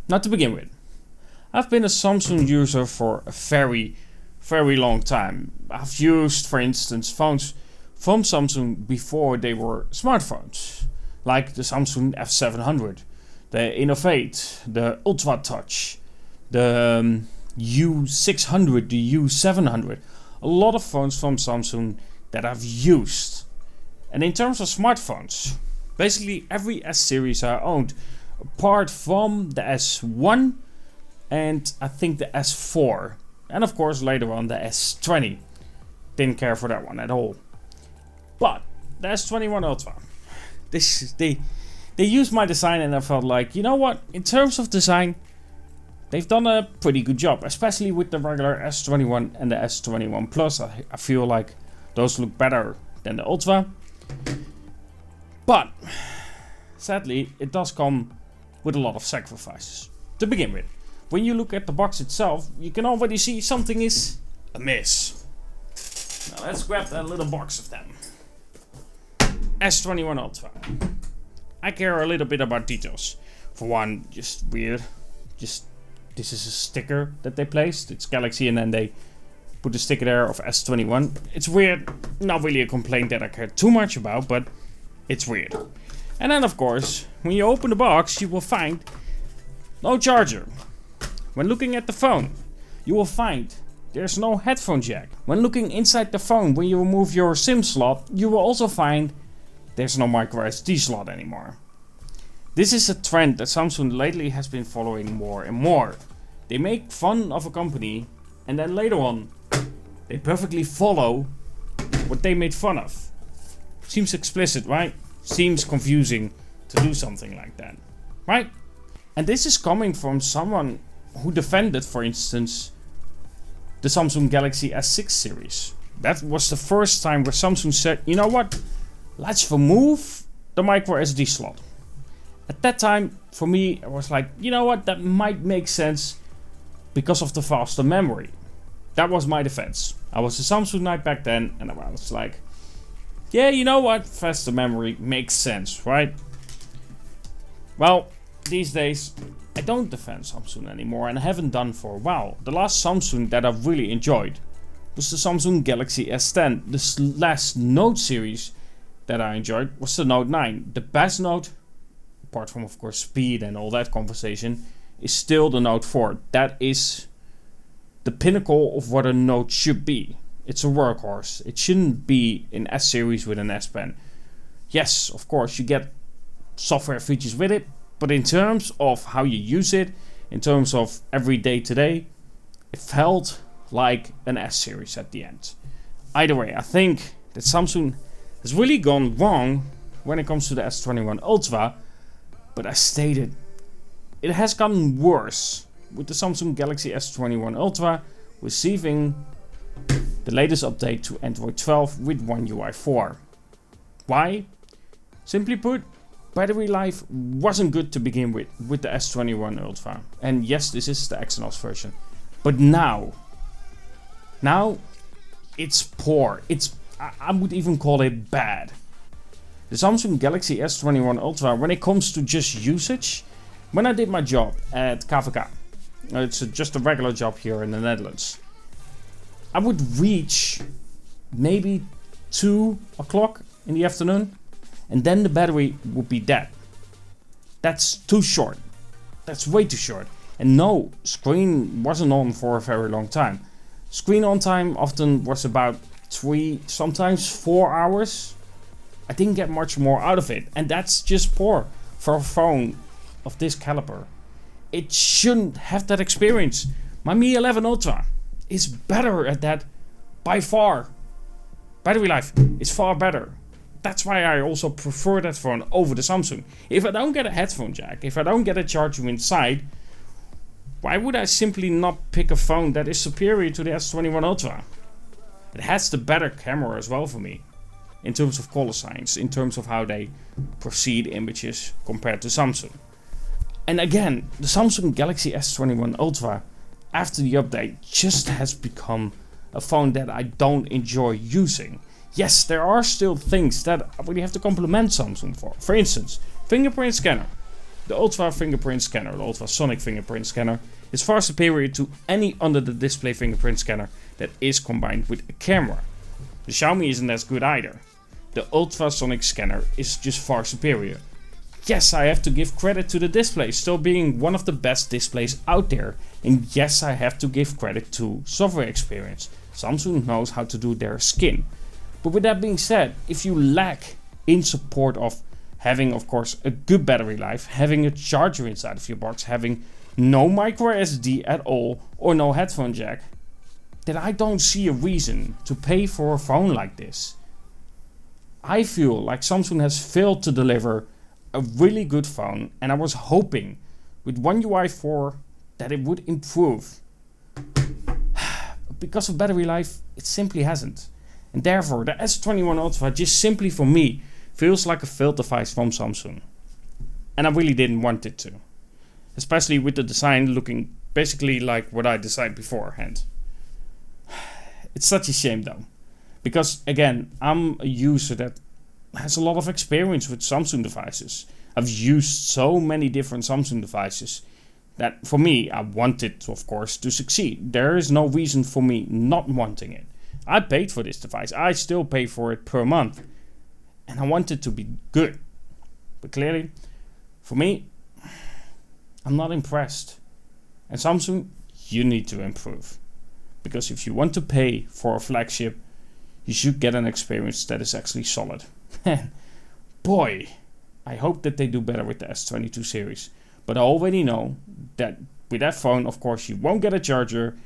Now to begin with, I've been a Samsung user for a very long time. I've used, for instance, phones from Samsung before they were smartphones, like the Samsung F700, the Innovate, the Ultra Touch, the U600, the U700. A lot of phones from Samsung that I've used. And in terms of smartphones, basically every S series I owned, apart from the S1 and I think the S4. And of course later on the S20. Didn't care for that one at all. But the S21 Ultra, they used my design and I felt like, you know what, in terms of design, they've done a pretty good job, especially with the regular S21 and the S21 Plus. I feel like those look better than the Ultra. But sadly, it does come with a lot of sacrifices. To begin with, when you look at the box itself, you can already see something is amiss. Now let's grab that little box of them. S21 Ultra. I care a little bit about details. For one, just weird. This is a sticker that they placed. It's Galaxy and then they put the sticker there of S21. It's weird. Not really a complaint that I care too much about, but it's weird. And then of course, when you open the box, you will find no charger. When looking at the phone, you will find there's no headphone jack. When looking inside the phone, when you remove your SIM slot, you will also find there's no microSD slot anymore. This is a trend that Samsung lately has been following more and more. They make fun of a company and then later on they perfectly follow what they made fun of. Seems explicit, right? Seems confusing to do something like that, right? And this is coming from someone who defended, for instance, the Samsung Galaxy S6 series. That was the first time where Samsung said, you know what, let's remove the microSD slot. At that time, for me, I was like, you know what, that might make sense because of the faster memory. That was my defense. I was a Samsung Knight back then, and I was like, yeah, you know what, faster memory makes sense, right? Well, these days, I don't defend Samsung anymore, and I haven't done for a while. The last Samsung that I've really enjoyed was the Samsung Galaxy S10. The last Note series that I enjoyed was the Note 9. The best Note, apart from of course speed and all that conversation, is still the Note 4. That is the pinnacle of what a Note should be. It's a workhorse. It shouldn't be an S series with an S Pen. Yes, of course you get software features with it, but in terms of how you use it, in terms of every day to day, it felt like an S series at the end. Either way, I think that Samsung has really gone wrong when it comes to the S21 Ultra, but as stated, it has gotten worse with the Samsung Galaxy S21 Ultra receiving the latest update to Android 12 with OneUI 4. Why? Simply put, battery life wasn't good to begin with the S21 Ultra. And yes, this is the Exynos version. But now it's poor. I would even call it bad. The Samsung Galaxy S21 Ultra, when it comes to just usage, when I did my job at KVK, it's just a regular job here in the Netherlands, I would reach maybe 2 o'clock in the afternoon, and then the battery would be dead. That's too short. That's way too short. And no, screen wasn't on for a very long time. Screen on time often was about 3, sometimes 4 hours. I didn't get much more out of it, and that's just poor for a phone of this caliber. It shouldn't have that experience. My Mi 11 Ultra is better at that by far. Battery life is far better. That's why I also prefer that phone over the Samsung. If I don't get a headphone jack, if I don't get a charger inside, why would I simply not pick a phone that is superior to the S21 Ultra? It has the better camera as well for me, in terms of color science, in terms of how they proceed images compared to Samsung. And again, the Samsung Galaxy S21 Ultra, after the update, just has become a phone that I don't enjoy using. Yes, there are still things that I really have to compliment Samsung for. For instance, Fingerprint Scanner. The Ultra Fingerprint Scanner, the ultrasonic fingerprint scanner, is far superior to any under-the-display fingerprint scanner that is combined with a camera. The Xiaomi isn't as good either. The ultrasonic scanner is just far superior. Yes, I have to give credit to the display, still being one of the best displays out there. And yes, I have to give credit to software experience. Samsung knows how to do their skin. But with that being said, if you lack in support of having, of course, a good battery life, having a charger inside of your box, having no microsd at all, or no headphone jack, then I don't see a reason to pay for a phone like this. I feel like Samsung has failed to deliver a really good phone, and I was hoping with OneUI 4 that it would improve. Because of battery life, it simply hasn't. And therefore, the S21 Ultra just simply for me feels like a failed device from Samsung. And I really didn't want it to. Especially with the design looking basically like what I designed beforehand. It's such a shame though. Because again, I'm a user that has a lot of experience with Samsung devices. I've used so many different Samsung devices that for me, I want it, of course, to succeed. There is no reason for me not wanting it. I paid for this device. I still pay for it per month. And I want it to be good. But clearly, for me, I'm not impressed. And Samsung, you need to improve. Because if you want to pay for a flagship, you should get an experience that is actually solid. Boy, I hope that they do better with the S22 series. But I already know that with that phone, of course, you won't get a charger.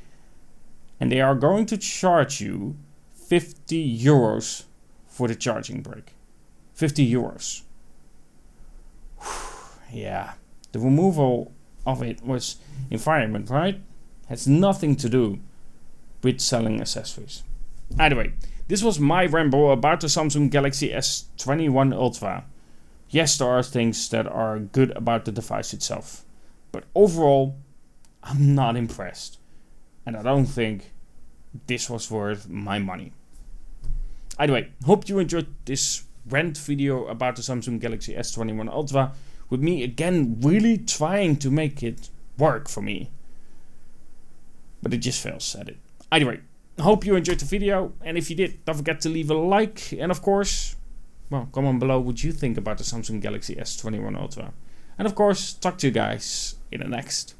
And they are going to charge you 50 euros for the charging brick. 50 euros. Yeah, the removal of it was environment, right? Has nothing to do with selling accessories. Either way, this was my ramble about the Samsung Galaxy S21 Ultra. Yes, there are things that are good about the device itself, but overall, I'm not impressed. And I don't think this was worth my money. Either way, hope you enjoyed this rant video about the Samsung Galaxy S21 Ultra, with me again really trying to make it work for me. But it just fails at it. Either way, hope you enjoyed the video, and if you did, don't forget to leave a like, and of course, well, comment below what you think about the Samsung Galaxy S21 Ultra. And of course, talk to you guys in the next